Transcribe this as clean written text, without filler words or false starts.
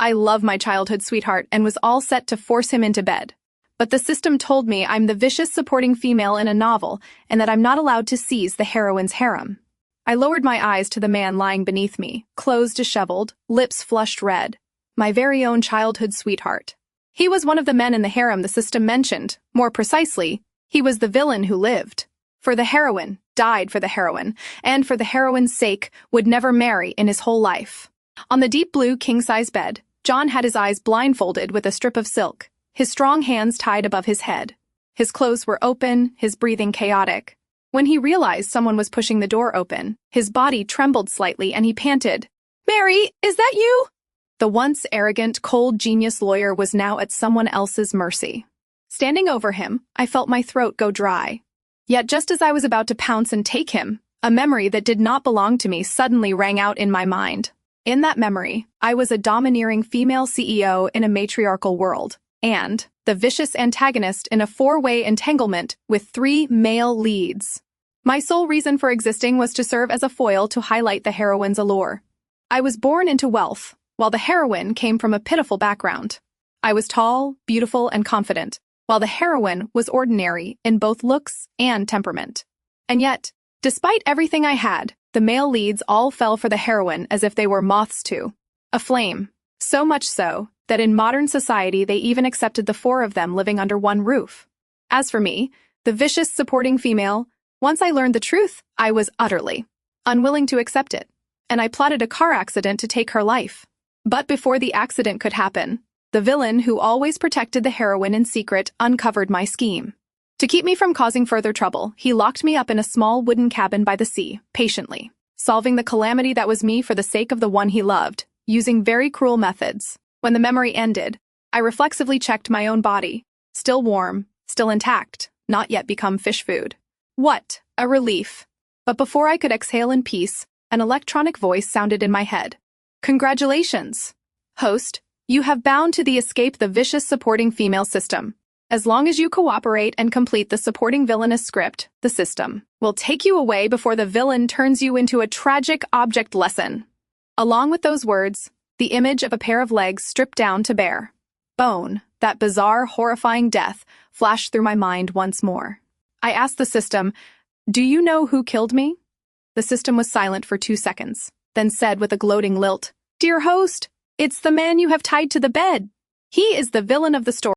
I love my childhood sweetheart and was all set to force him into bed. But the system told me I'm the vicious supporting female in a novel and that I'm not allowed to seize the heroine's harem. I lowered my eyes to the man lying beneath me, clothes disheveled, lips flushed red. My very own childhood sweetheart. He was one of the men in the harem the system mentioned. More precisely, he was the villain who lived. For the heroine, died for the heroine, and for the heroine's sake, would never marry in his whole life. On the deep blue king-size bed, John had his eyes blindfolded with a strip of silk, his strong hands tied above his head. His clothes were open, his breathing chaotic. When he realized someone was pushing the door open, his body trembled slightly and he panted, "Mary, is that you?" The once arrogant, cold genius lawyer was now at someone else's mercy. Standing over him, I felt my throat go dry. Yet just as I was about to pounce and take him, a memory that did not belong to me suddenly rang out in my mind. In that memory, I was a domineering female CEO in a matriarchal world, and the vicious antagonist in a four-way entanglement with 3 male leads. My sole reason for existing was to serve as a foil to highlight the heroine's allure. I was born into wealth, while the heroine came from a pitiful background. I was tall, beautiful, and confident, while the heroine was ordinary in both looks and temperament. And yet, despite everything I had, the male leads all fell for the heroine as if they were moths to a flame. So much so that in modern society they even accepted the 4 of them living under one roof. As for me, the vicious supporting female, once I learned the truth, I was utterly unwilling to accept it, and I plotted a car accident to take her life. But before the accident could happen, the villain who always protected the heroine in secret uncovered my scheme. To keep me from causing further trouble, he locked me up in a small wooden cabin by the sea, patiently, solving the calamity that was me for the sake of the one he loved, using very cruel methods. When the memory ended, I reflexively checked my own body, still warm, still intact, not yet become fish food. What a relief! But before I could exhale in peace, an electronic voice sounded in my head. Congratulations! Host, you have bound to the escape the vicious supporting female system. As long as you cooperate and complete the supporting villainous script, the system will take you away before the villain turns you into a tragic object lesson. Along with those words, the image of a pair of legs stripped down to bare bone, that bizarre, horrifying death, flashed through my mind once more. I asked the system, "Do you know who killed me?" The system was silent for 2 seconds, then said with a gloating lilt, "Dear host, it's the man you have tied to the bed. He is the villain of the story."